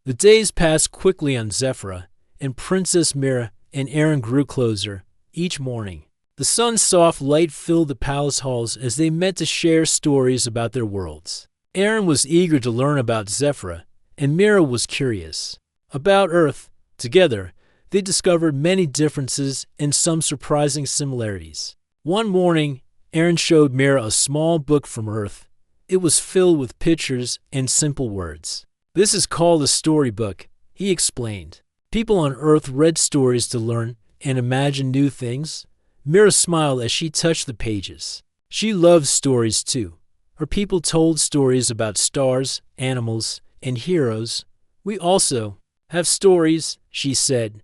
The days passed quickly on Zephyra, and Princess Mira and Aaron grew closer each morning. The sun's soft light filled the palace halls as they met to share stories about their worlds. Aaron was eager to learn about Zephyra, and Mira was curious about Earth. Together, they discovered many differences and some surprising similarities. One morning, Aaron showed Mira a small book from Earth. It was filled with pictures and simple words. "This is called a storybook," he explained. "People on Earth read stories to learn and imagine new things." Mira smiled as she touched the pages. She loved stories too. Her people told stories about stars, animals, and heroes. "We also have stories," she said.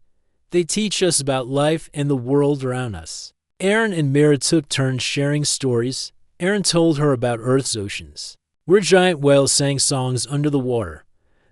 "They teach us about life and the world around us." Aaron and Mira took turns sharing stories. Aaron told her about Earth's oceans, where giant whales sang songs under the water.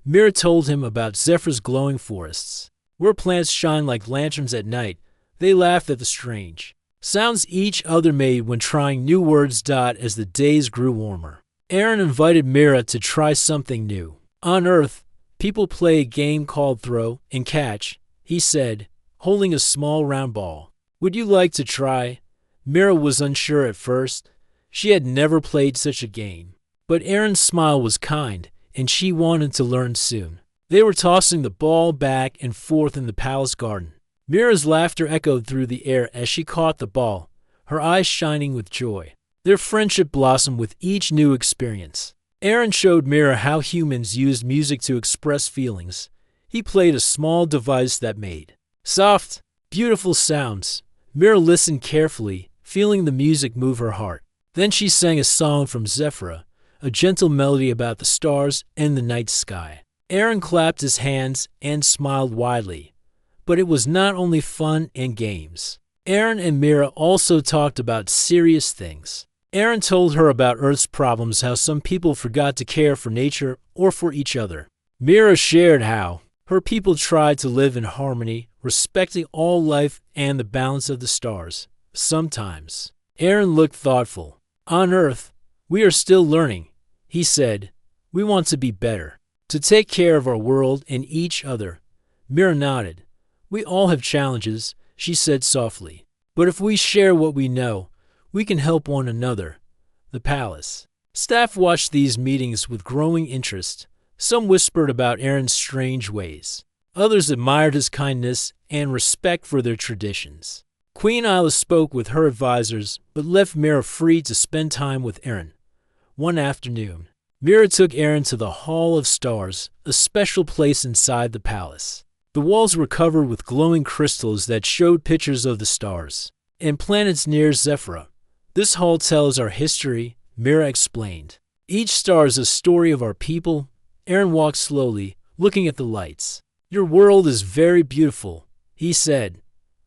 Mira told him about Zephyr's glowing forests, where plants shine like lanterns at night. They laughed at the strange sounds each other made when trying new words. As the days grew warmer, Aaron invited Mira to try something new. "On Earth, people play a game called throw and catch," he said, holding a small round ball. "Would you like to try?" Mira was unsure at first. She had never played such a game. But Aaron's smile was kind, and she wanted to learn soon. They were tossing the ball back and forth in the palace garden. Mira's laughter echoed through the air as she caught the ball, her eyes shining with joy. Their friendship blossomed with each new experience. Aaron showed Mira how humans used music to express feelings. He played a small device that made soft, beautiful sounds. Mira listened carefully, feeling the music move her heart. Then she sang a song from Zephyra, a gentle melody about the stars and the night sky. Aaron clapped his hands and smiled widely. But it was not only fun and games. Aaron and Mira also talked about serious things. Aaron told her about Earth's problems, how some people forgot to care for nature or for each other. Mira shared how her people tried to live in harmony, respecting all life and the balance of the stars. Sometimes Aaron looked thoughtful. "On Earth, we are still learning," he said. "We want to be better, to take care of our world and each other." Mira nodded. "We all have challenges," she said softly. "But if we share what we know, we can help one another." The palace staff watched these meetings with growing interest. Some whispered about Aaron's strange ways. Others admired his kindness and respect for their traditions. Queen Isla spoke with her advisors, but left Mira free to spend time with Aaron. One afternoon, Mira took Aaron to the Hall of Stars, a special place inside the palace. The walls were covered with glowing crystals that showed pictures of the stars and planets near Zephyra. "This hall tells our history," Mira explained. "Each star is a story of our people." Aaron walked slowly, looking at the lights. "Your world is very beautiful," he said.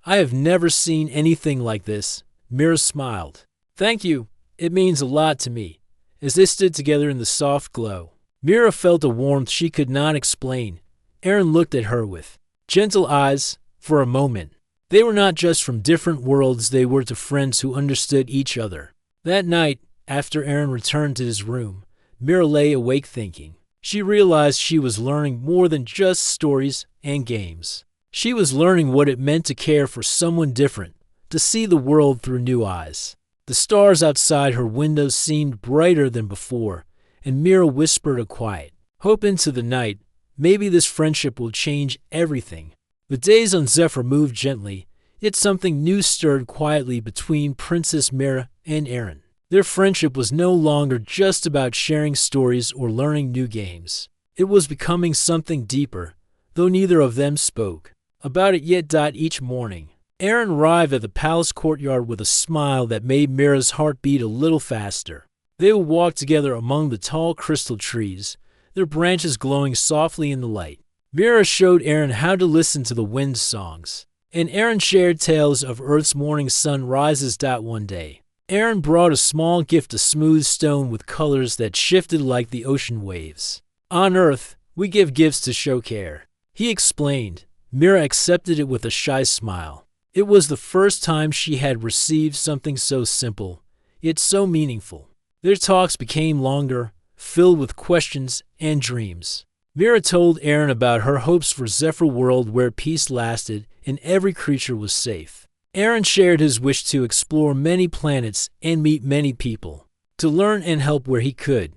"I have never seen anything like this." Mira smiled. "Thank you. It means a lot to me." As they stood together in the soft glow, Mira felt a warmth she could not explain. Aaron looked at her with gentle eyes. For a moment, they were not just from different worlds, they were to friends who understood each other. That night, after Aaron returned to his room, Mira lay awake thinking. She realized she was learning more than just stories and games. She was learning what it meant to care for someone different, to see the world through new eyes. The stars outside her window seemed brighter than before, and Mira whispered a quiet hope into the night. Maybe this friendship will change everything. The days on Zephyr moved gently, yet something new stirred quietly between Princess Mira and Aaron. Their friendship was no longer just about sharing stories or learning new games. It was becoming something deeper, though neither of them spoke about it yet. Each morning, Aaron arrived at the palace courtyard with a smile that made Mira's heart beat a little faster. They would walk together among the tall crystal trees, their branches glowing softly in the light. Mira showed Aaron how to listen to the wind's songs, and Aaron shared tales of Earth's morning sun rises. One day, Aaron brought a small gift, a smooth stone with colors that shifted like the ocean waves. "On Earth, we give gifts to show care," he explained. Mira accepted it with a shy smile. It was the first time she had received something so simple, yet so meaningful. Their talks became longer, filled with questions and dreams. Mira told Aaron about her hopes for Zephyr world where peace lasted and every creature was safe. Aaron shared his wish to explore many planets and meet many people, to learn and help where he could.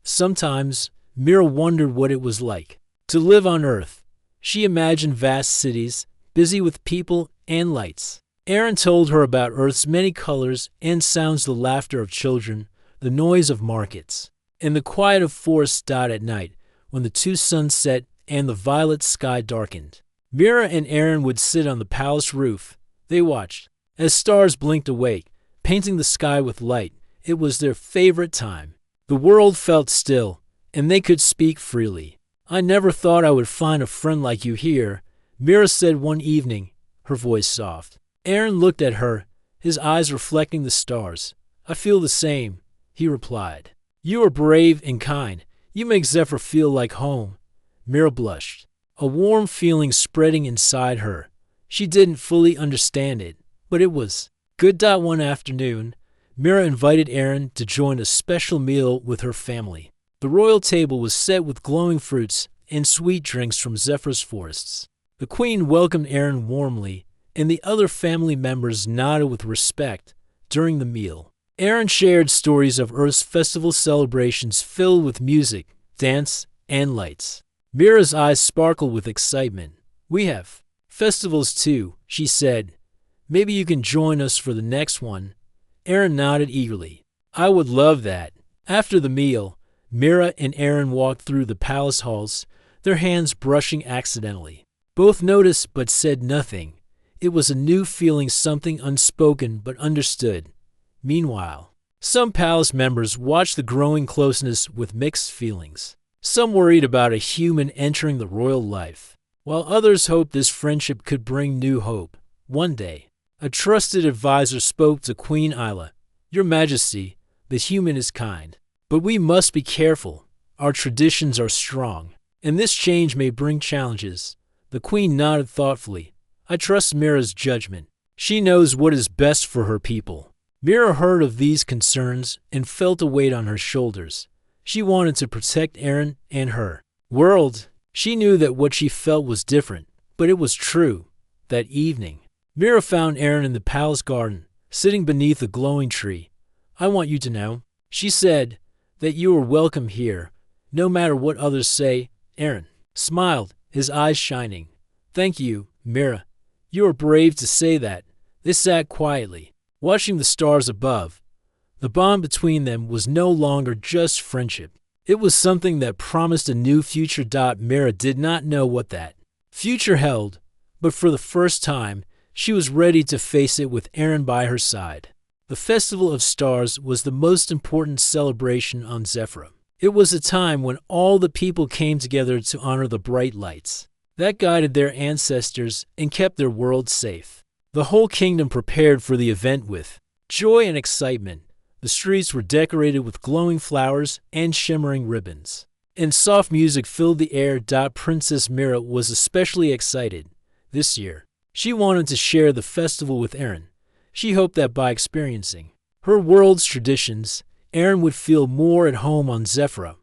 Sometimes, Mira wondered what it was like to live on Earth. She imagined vast cities, busy with people and lights. Aaron told her about Earth's many colors and sounds, the laughter of children, the noise of markets, and the quiet of forests at night when the two suns set and the violet sky darkened. Mira and Aaron would sit on the palace roof. They watched as stars blinked awake, painting the sky with light. It was their favorite time. The world felt still, and they could speak freely. "I never thought I would find a friend like you here," Mira said one evening, her voice soft. Aaron looked at her, his eyes reflecting the stars. "I feel the same," he replied. "You are brave and kind. You make Zephyr feel like home." Mira blushed, a warm feeling spreading inside her. She didn't fully understand it, but it was good. One afternoon, Mira invited Aaron to join a special meal with her family. The royal table was set with glowing fruits and sweet drinks from Zephyr's forests. The queen welcomed Aaron warmly, and the other family members nodded with respect during the meal. Aaron shared stories of Earth's festival celebrations filled with music, dance, and lights. Mira's eyes sparkled with excitement. "We have festivals too," she said. "Maybe you can join us for the next one." Aaron nodded eagerly. "I would love that." After the meal, Mira and Aaron walked through the palace halls, their hands brushing accidentally. Both noticed but said nothing. It was a new feeling, something unspoken but understood. Meanwhile, some palace members watched the growing closeness with mixed feelings. Some worried about a human entering the royal life, while others hoped this friendship could bring new hope. One day, a trusted advisor spoke to Queen Isla. "Your Majesty, the human is kind, but we must be careful. Our traditions are strong, and this change may bring challenges." The queen nodded thoughtfully. "I trust Mira's judgment. She knows what is best for her people." Mira heard of these concerns and felt a weight on her shoulders. She wanted to protect Aaron and her world. She knew that what she felt was different, but it was true. That evening, Mira found Aaron in the palace garden, sitting beneath a glowing tree. "I want you to know," she said, "that you are welcome here, no matter what others say." Aaron smiled, his eyes shining. "Thank you, Mira. You are brave to say that." They sat quietly, watching the stars above. The bond between them was no longer just friendship. It was something that promised a new future. Mira did not know what that future held, but for the first time, she was ready to face it with Aaron by her side. The Festival of Stars was the most important celebration on Zephyr. It was a time when all the people came together to honor the bright lights that guided their ancestors and kept their world safe. The whole kingdom prepared for the event with joy and excitement. The streets were decorated with glowing flowers and shimmering ribbons, and soft music filled the air. Princess Mira was especially excited. This year, she wanted to share the festival with Aaron. She hoped that by experiencing her world's traditions, Aaron would feel more at home on Zephyr.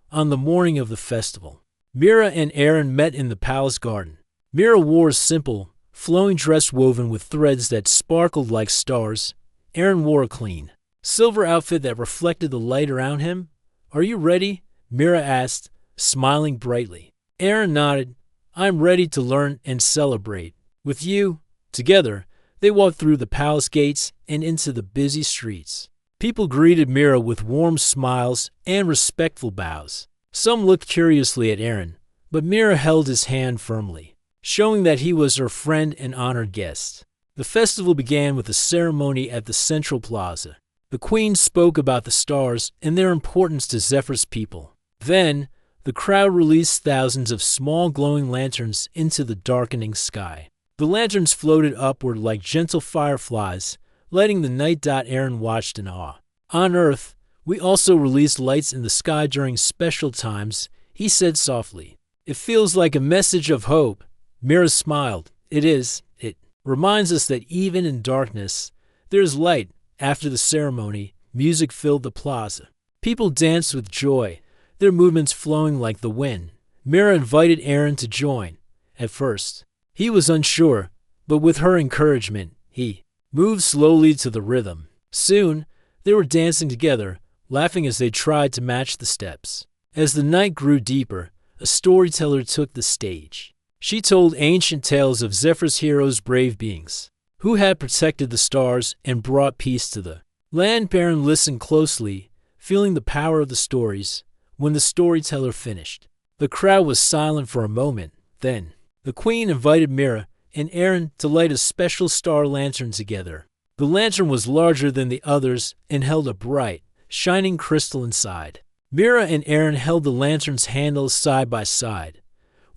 On the morning of the festival, Mira and Aaron met in the palace garden. Mira wore a simple, flowing dress woven with threads that sparkled like stars. Aaron wore a clean, silver outfit that reflected the light around him. "Are you ready?" Mira asked, smiling brightly. Aaron nodded. "I'm ready to learn and celebrate with you." Together, they walked through the palace gates and into the busy streets. People greeted Mira with warm smiles and respectful bows. Some looked curiously at Aaron, but Mira held his hand firmly, showing that he was her friend and honored guest. The festival began with a ceremony at the central plaza. The queen spoke about the stars and their importance to Zephyr's people. Then, the crowd released thousands of small glowing lanterns into the darkening sky. The lanterns floated upward like gentle fireflies, lighting the night. Aaron watched in awe. "On Earth, we also release lights in the sky during special times," he said softly. "It feels like a message of hope." Mira smiled. "It is. It reminds us that even in darkness, there is light." After the ceremony, music filled the plaza. People danced with joy, their movements flowing like the wind. Mira invited Aaron to join. At first, he was unsure, but with her encouragement, he moved slowly to the rhythm. Soon, they were dancing together, laughing as they tried to match the steps. As the night grew deeper, a storyteller took the stage. She told ancient tales of Zephyr's heroes, brave beings, who had protected the stars and brought peace to the land. Aaron listened closely, feeling the power of the stories. When the storyteller finished, the crowd was silent for a moment. Then, the queen invited Mira and Aaron to light a special star lantern together. The lantern was larger than the others and held a bright, shining crystal inside. Mira and Aaron held the lantern's handles side by side.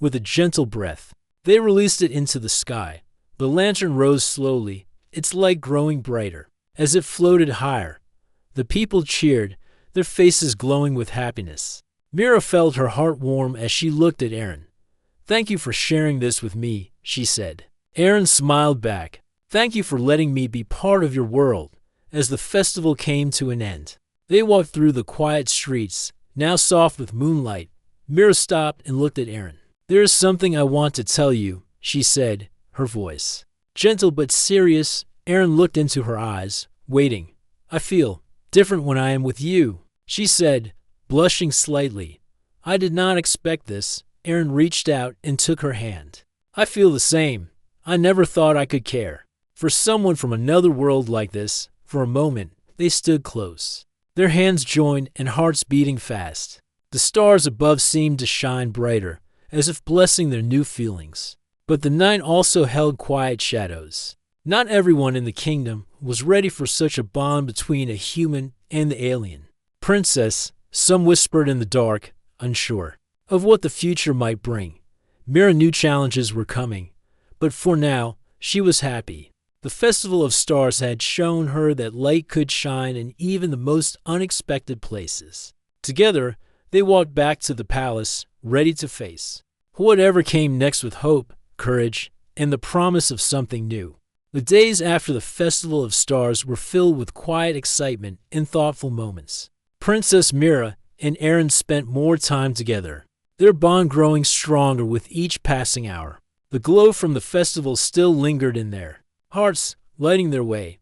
With a gentle breath, they released it into the sky. The lantern rose slowly, its light growing brighter. As it floated higher, the people cheered, their faces glowing with happiness. Mira felt her heart warm as she looked at Aaron. "Thank you for sharing this with me," she said. Aaron smiled back. "Thank you for letting me be part of your world." As the festival came to an end, they walked through the quiet streets, now soft with moonlight. Mira stopped and looked at Aaron. "There is something I want to tell you," she said, her voice gentle but serious. Aaron looked into her eyes, waiting. "I feel different when I am with you," she said, blushing slightly. "I did not expect this." Aaron reached out and took her hand. "I feel the same. I never thought I could care for someone from another world like this." For a moment, they stood close, their hands joined and hearts beating fast. The stars above seemed to shine brighter, as if blessing their new feelings. But the night also held quiet shadows. Not everyone in the kingdom was ready for such a bond between a human and the alien. "Princess," some whispered in the dark, unsure of what the future might bring. Mira knew challenges were coming, but for now, she was happy. The Festival of Stars had shown her that light could shine in even the most unexpected places. Together, they walked back to the palace, ready to face whatever came next with hope, courage, and the promise of something new. The days after the Festival of Stars were filled with quiet excitement and thoughtful moments. Princess Mira and Aaron spent more time together, their bond growing stronger with each passing hour. The glow from the festival still lingered in their hearts, lighting their way.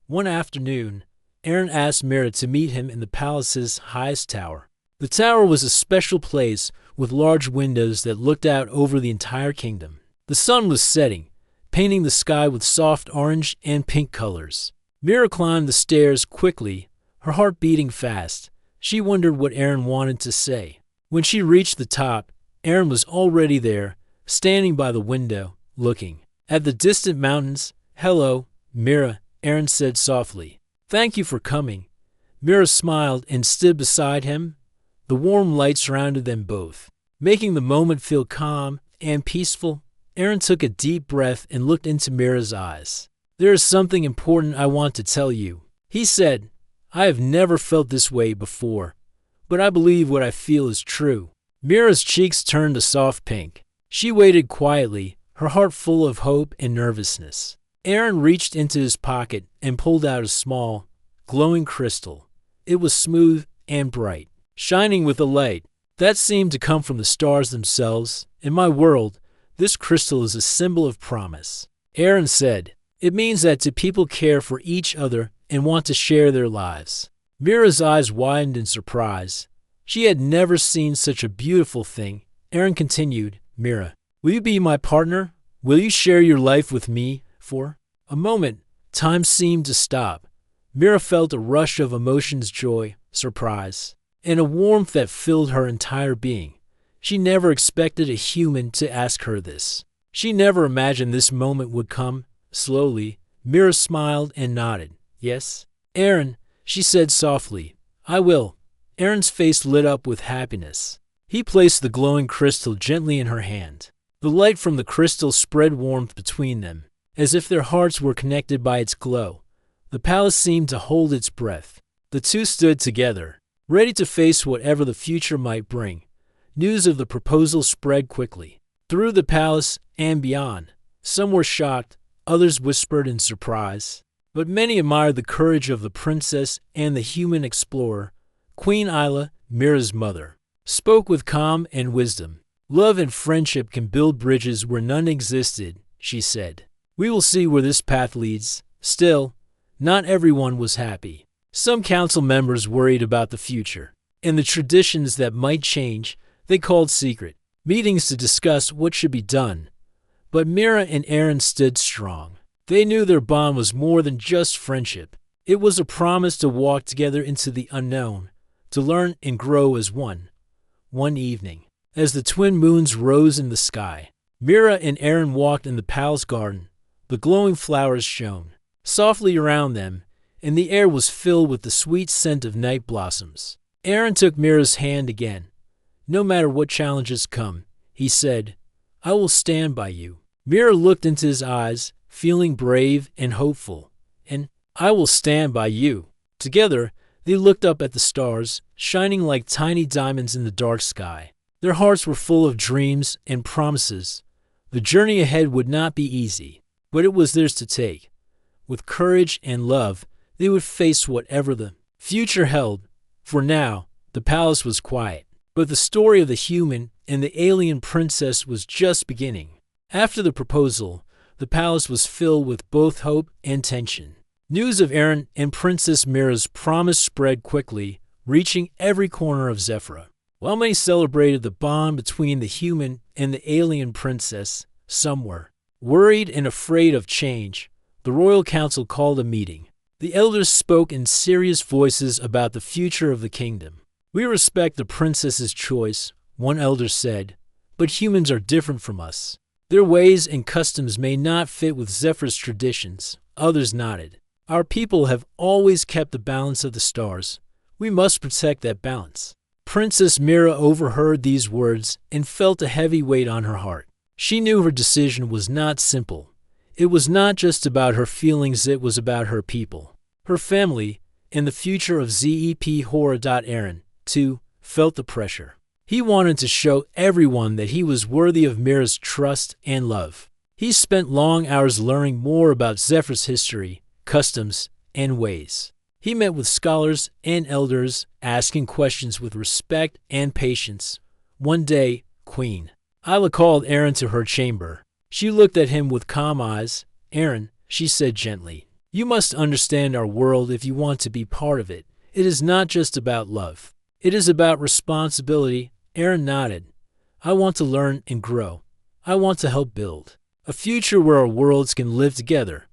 One afternoon, Aaron asked Mira to meet him in the palace's highest tower. The tower was a special place with large windows that looked out over the entire kingdom. The sun was setting, painting the sky with soft orange and pink colors. Mira climbed the stairs quickly, her heart beating fast. She wondered what Aaron wanted to say. When she reached the top, Aaron was already there, standing by the window, looking at the distant mountains. "Hello, Mira," Aaron said softly. "Thank you for coming." Mira smiled and stood beside him. The warm light surrounded them both, making the moment feel calm and peaceful. Aaron took a deep breath and looked into Mira's eyes. "There is something important I want to tell you," he said. "I have never felt this way before, but I believe what I feel is true." Mira's cheeks turned a soft pink. She waited quietly, her heart full of hope and nervousness. Aaron reached into his pocket and pulled out a small, glowing crystal. It was smooth and bright, shining with a light that seemed to come from the stars themselves. "In my world, this crystal is a symbol of promise," Aaron said. "It means that two people care for each other and want to share their lives." Mira's eyes widened in surprise. She had never seen such a beautiful thing. Aaron continued, "Mira, will you be my partner? Will you share your life with me?" For a moment, time seemed to stop. Mira felt a rush of emotions, joy, surprise, and a warmth that filled her entire being. She never expected a human to ask her this. She never imagined this moment would come. Slowly, Mira smiled and nodded. "Yes, Aaron," she said softly. "I will." Aaron's face lit up with happiness. He placed the glowing crystal gently in her hand. The light from the crystal spread warmth between them, as if their hearts were connected by its glow. The palace seemed to hold its breath. The two stood together, ready to face whatever the future might bring. News of the proposal spread quickly through the palace and beyond. Some were shocked, others whispered in surprise, but many admired the courage of the princess and the human explorer. Queen Isla, Mira's mother, spoke with calm and wisdom. Love and friendship can build bridges where none existed, she said. We will see where this path leads. Still, not everyone was happy. Some council members worried about the future and the traditions that might change. They called secret meetings to discuss what should be done. But Mira and Aaron stood strong. They knew their bond was more than just friendship. It was a promise to walk together into the unknown, to learn and grow as one. One evening, as the twin moons rose in the sky, Mira and Aaron walked in the palace garden. The glowing flowers shone softly around them, and the air was filled with the sweet scent of night blossoms. Aaron took Mira's hand again. No matter what challenges come, he said, I will stand by you. Mira looked into his eyes, feeling brave and hopeful. And I will stand by you. Together, they looked up at the stars, shining like tiny diamonds in the dark sky. Their hearts were full of dreams and promises. The journey ahead would not be easy, but it was theirs to take. With courage and love, they would face whatever the future held. For now, the palace was quiet, but the story of the human and the alien princess was just beginning. After the proposal, the palace was filled with both hope and tension. News of Aaron and Princess Mira's promise spread quickly, reaching every corner of Zephyra. While many celebrated the bond between the human and the alien princess, some were worried and afraid of change. The royal council called a meeting. The elders spoke in serious voices about the future of the kingdom. We respect the princess's choice, one elder said, but humans are different from us. Their ways and customs may not fit with Zephyr's traditions. Others nodded. Our people have always kept the balance of the stars. We must protect that balance. Princess Mira overheard these words and felt a heavy weight on her heart. She knew her decision was not simple. It was not just about her feelings, it was about her people, her family, and the future of Zep Horror. Aaron, too, felt the pressure. He wanted to show everyone that he was worthy of Mira's trust and love. He spent long hours learning more about Zephyr's history, customs, and ways. He met with scholars and elders, asking questions with respect and patience. One day, Queen Isla called Aaron to her chamber. She looked at him with calm eyes. Aaron, she said gently, you must understand our world if you want to be part of it. It is not just about love. It is about responsibility. Aaron nodded. I want to learn and grow. I want to help build a future where our worlds can live together.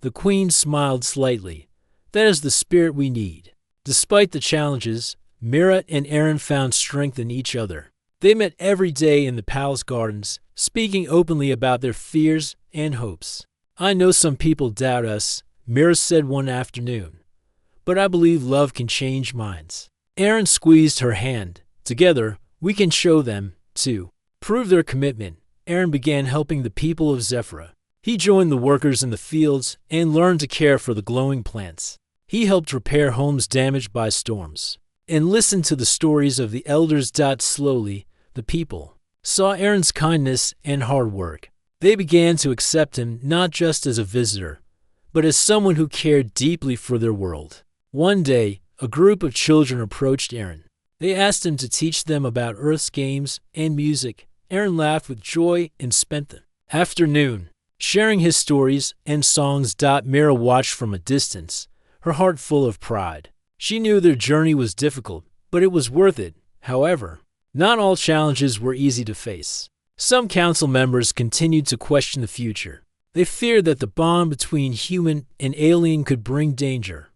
The queen smiled slightly. That is the spirit we need. Despite the challenges, Mira and Aaron found strength in each other. They met every day in the palace gardens, speaking openly about their fears and hopes. I know some people doubt us, Mira said one afternoon, but I believe love can change minds. Aaron squeezed her hand. Together, we can show them, too. Prove their commitment. Aaron began helping the people of Zephyra. He joined the workers in the fields and learned to care for the glowing plants. He helped repair homes damaged by storms and listened to the stories of the elders. Slowly, the people saw Aaron's kindness and hard work. They began to accept him not just as a visitor, but as someone who cared deeply for their world. One day, a group of children approached Aaron. They asked him to teach them about Earth's games and music. Aaron laughed with joy and spent the afternoon sharing his stories and songs. Mira watched from a distance, her heart full of pride. She knew their journey was difficult, but it was worth it. However, not all challenges were easy to face. Some council members continued to question the future. They feared that the bond between human and alien could bring danger.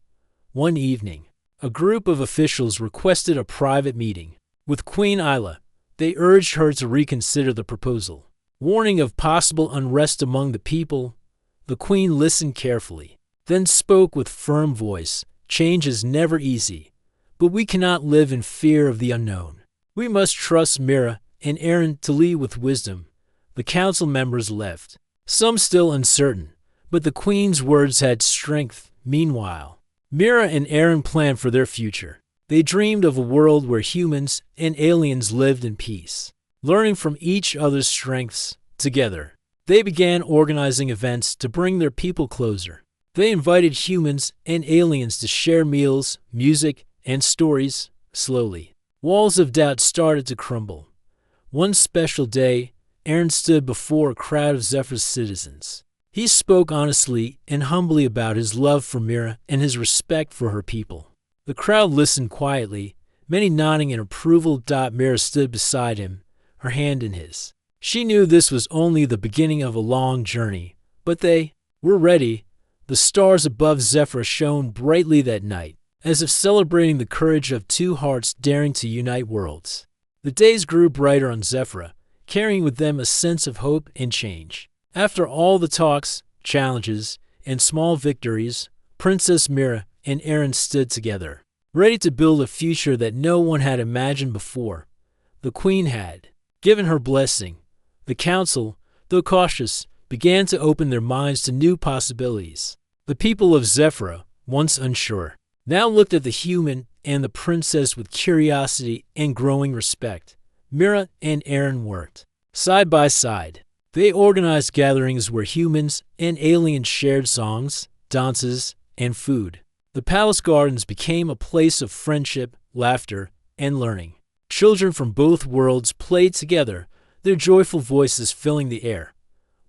One evening, a group of officials requested a private meeting with Queen Isla. They urged her to reconsider the proposal, warning of possible unrest among the people. The queen listened carefully, then spoke with firm voice. Change is never easy, but we cannot live in fear of the unknown. We must trust Mira and Aaron to lead with wisdom. The council members left, some still uncertain, but the queen's words had strength. Meanwhile, Mira and Aaron planned for their future. They dreamed of a world where humans and aliens lived in peace, learning from each other's strengths. Together, they began organizing events to bring their people closer. They invited humans and aliens to share meals, music, and stories. Slowly, walls of doubt started to crumble. One special day, Aaron stood before a crowd of Zephyr's citizens. He spoke honestly and humbly about his love for Mira and his respect for her people. The crowd listened quietly, many nodding in approval. Mira stood beside him, her hand in his. She knew this was only the beginning of a long journey, but they were ready. The stars above Zephyr shone brightly that night, as if celebrating the courage of two hearts daring to unite worlds. The days grew brighter on Zephyr, carrying with them a sense of hope and change. After all the talks, challenges, and small victories, Princess Mira and Aaron stood together, ready to build a future that no one had imagined before. The Queen had given her blessing. The council, though cautious, began to open their minds to new possibilities. The people of Zephyr, once unsure, now looked at the human and the princess with curiosity and growing respect. Mira and Aaron worked side by side. They organized gatherings where humans and aliens shared songs, dances, and food. The palace gardens became a place of friendship, laughter, and learning. Children from both worlds played together, their joyful voices filling the air.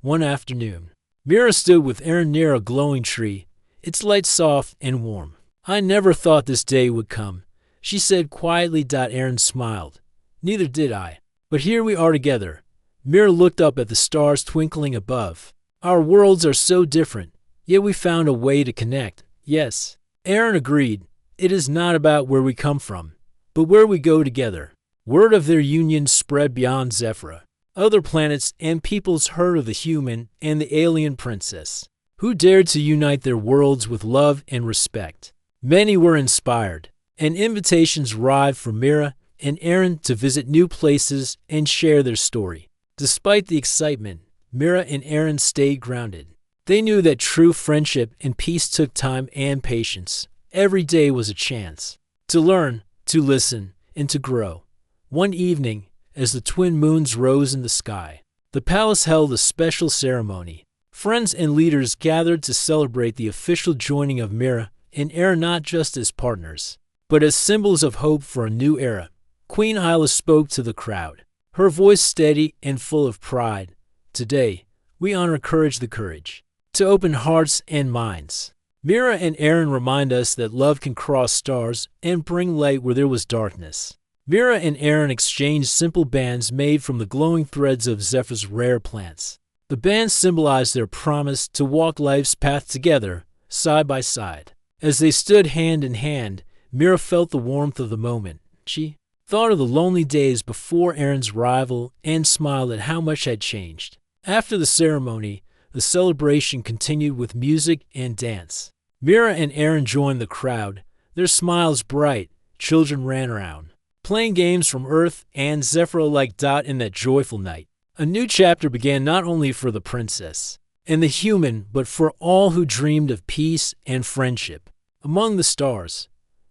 One afternoon, Mira stood with Aaron near a glowing tree, its light soft and warm. "I never thought this day would come," she said quietly. Aaron smiled. "Neither did I. But here we are together." Mira looked up at the stars twinkling above. "Our worlds are so different, yet we found a way to connect." "Yes," Aaron agreed. "It is not about where we come from, but where we go together." Word of their union spread beyond Zephyr. Other planets and peoples heard of the human and the alien princess, who dared to unite their worlds with love and respect. Many were inspired, and invitations arrived for Mira and Aaron to visit new places and share their story. Despite the excitement, Mira and Aaron stayed grounded. They knew that true friendship and peace took time and patience. Every day was a chance to learn, to listen, and to grow. One evening, as the twin moons rose in the sky, the palace held a special ceremony. Friends and leaders gathered to celebrate the official joining of Mira and Aaron, not just as partners, but as symbols of hope for a new era. Queen Isla spoke to the crowd, her voice steady and full of pride. "Today, we honor the courage to open hearts and minds." Mira and Aaron remind us that love can cross stars and bring light where there was darkness. Mira and Aaron exchanged simple bands made from the glowing threads of Zephyr's rare plants. The bands symbolized their promise to walk life's path together, side by side. As they stood hand in hand, Mira felt the warmth of the moment. She thought of the lonely days before Aaron's arrival and smiled at how much had changed. After the ceremony, the celebration continued with music and dance. Mira and Aaron joined the crowd, their smiles bright. Children ran around, playing games from Earth and Zephyr alike. In that joyful night, a new chapter began, not only for the princess and the human, but for all who dreamed of peace and friendship among the stars.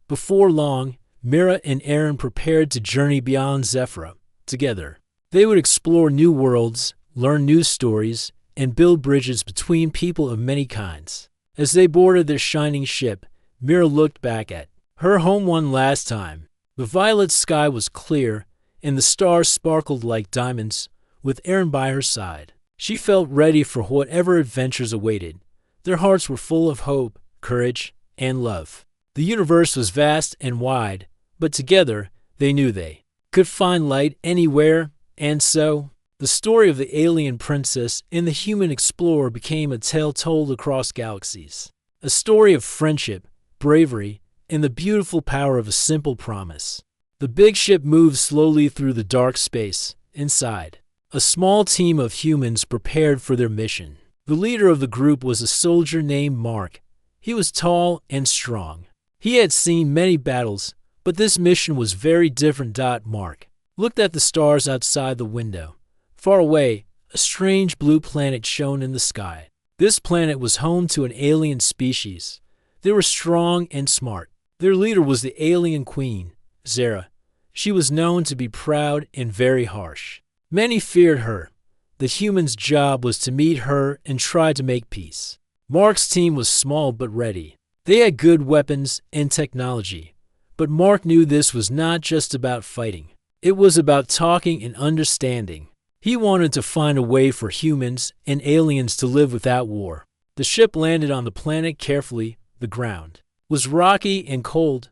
Before long, Mira and Aaron prepared to journey beyond Zephyr. Together, they would explore new worlds, learn new stories, and build bridges between people of many kinds. As they boarded their shining ship, Mira looked back at her home one last time. The violet sky was clear, and the stars sparkled like diamonds, with Aaron by her side. She felt ready for whatever adventures awaited. Their hearts were full of hope, courage, and love. The universe was vast and wide, but together they knew they could find light anywhere. And so, the story of the alien princess and the human explorer became a tale told across galaxies. A story of friendship, bravery, and the beautiful power of a simple promise. The big ship moved slowly through the dark space. Inside, a small team of humans prepared for their mission. The leader of the group was a soldier named Mark. He was tall and strong. He had seen many battles, but this mission was very different. Mark looked at the stars outside the window. Far away, a strange blue planet shone in the sky. This planet was home to an alien species. They were strong and smart. Their leader was the alien queen, Zara. She was known to be proud and very harsh. Many feared her. The humans' job was to meet her and try to make peace. Mark's team was small but ready. They had good weapons and technology. But Mark knew this was not just about fighting. It was about talking and understanding. He wanted to find a way for humans and aliens to live without war. The ship landed on the planet carefully. The ground was rocky and cold.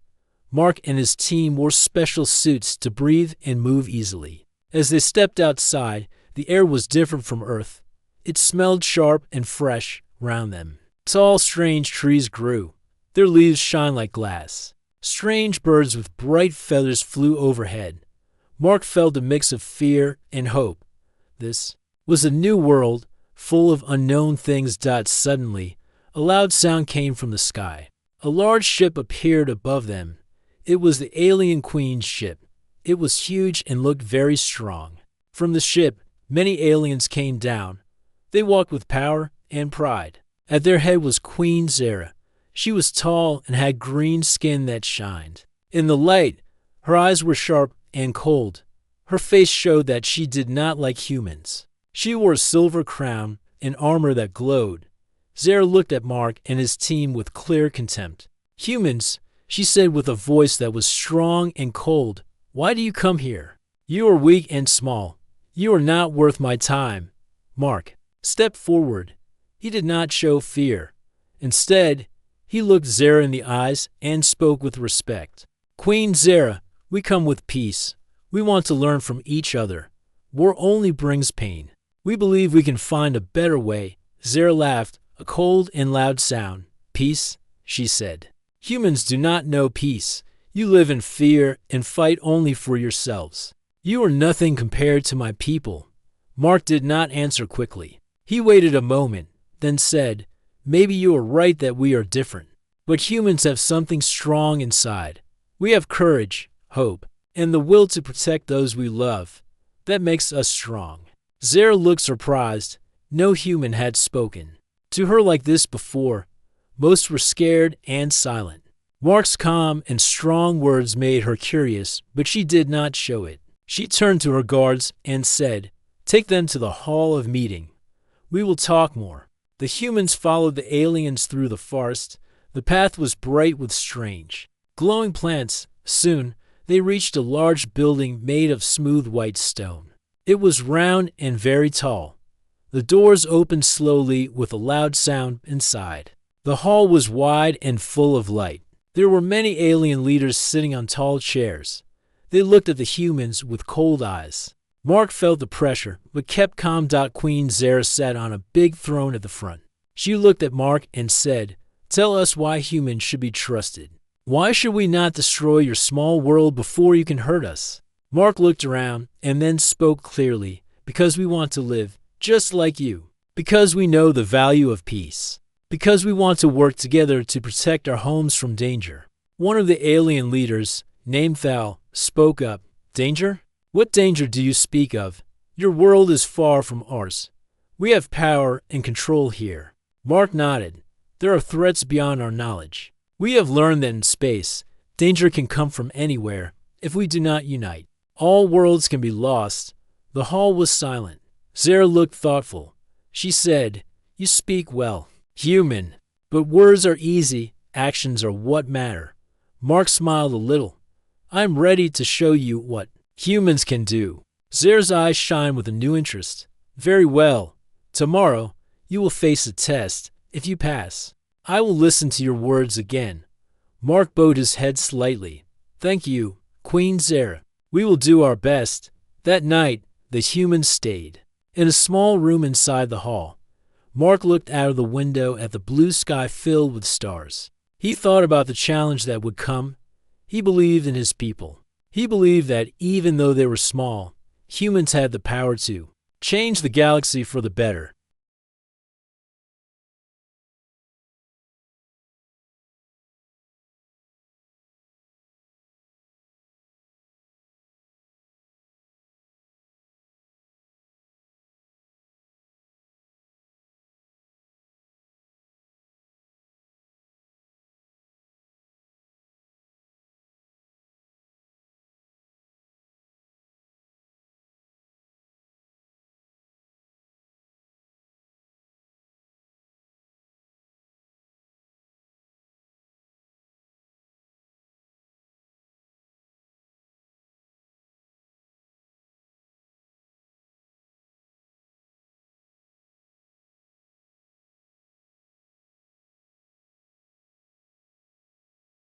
Mark and his team wore special suits to breathe and move easily. As they stepped outside, the air was different from Earth. It smelled sharp and fresh around them. Tall, strange trees grew. Their leaves shined like glass. Strange birds with bright feathers flew overhead. Mark felt a mix of fear and hope. This was a new world, full of unknown things. Suddenly, a loud sound came from the sky. A large ship appeared above them. It was the alien queen's ship. It was huge and looked very strong. From the ship, many aliens came down. They walked with power and pride. At their head was Queen Zera. She was tall and had green skin that shined. In the light, her eyes were sharp and cold. Her face showed that she did not like humans. She wore a silver crown and armor that glowed. Zera looked at Mark and his team with clear contempt. "Humans," she said with a voice that was strong and cold, "why do you come here? You are weak and small. You are not worth my time." Mark stepped forward. He did not show fear. Instead, he looked Zera in the eyes and spoke with respect. "Queen Zera, we come with peace. We want to learn from each other. War only brings pain. We believe we can find a better way." Zera laughed, a cold and loud sound. "Peace?" she said. "Humans do not know peace. You live in fear and fight only for yourselves. You are nothing compared to my people." Mark did not answer quickly. He waited a moment, then said, "Maybe you are right that we are different. But humans have something strong inside. We have courage, hope, and the will to protect those we love. That makes us strong." Zera looked surprised. No human had spoken to her like this before. Most were scared and silent. Mark's calm and strong words made her curious, but she did not show it. She turned to her guards and said, "Take them to the hall of meeting. We will talk more." The humans followed the aliens through the forest. The path was bright with strange, glowing plants. Soon, they reached a large building made of smooth white stone. It was round and very tall. The doors opened slowly with a loud sound inside. The hall was wide and full of light. There were many alien leaders sitting on tall chairs. They looked at the humans with cold eyes. Mark felt the pressure, but kept calm. Queen Zera sat on a big throne at the front. She looked at Mark and said, "Tell us why humans should be trusted. Why should we not destroy your small world before you can hurt us?" Mark looked around and then spoke clearly, "Because we want to live just like you. Because we know the value of peace. Because we want to work together to protect our homes from danger." One of the alien leaders, named Thal, spoke up. "Danger? What danger do you speak of? Your world is far from ours. We have power and control here." Mark nodded. "There are threats beyond our knowledge. We have learned that in space, danger can come from anywhere if we do not unite. All worlds can be lost." The hall was silent. Zera looked thoughtful. She said, "You speak well, human, but words are easy, actions are what matter." Mark smiled a little. "I am ready to show you what humans can do." Zera's eyes shined with a new interest. "Very well. Tomorrow, you will face a test. If you pass, I will listen to your words again." Mark bowed his head slightly. "Thank you, Queen Zera. We will do our best." That night, the humans stayed in a small room inside the hall. Mark looked out of the window at the blue sky filled with stars. He thought about the challenge that would come. He believed in his people. He believed that even though they were small, humans had the power to change the galaxy for the better.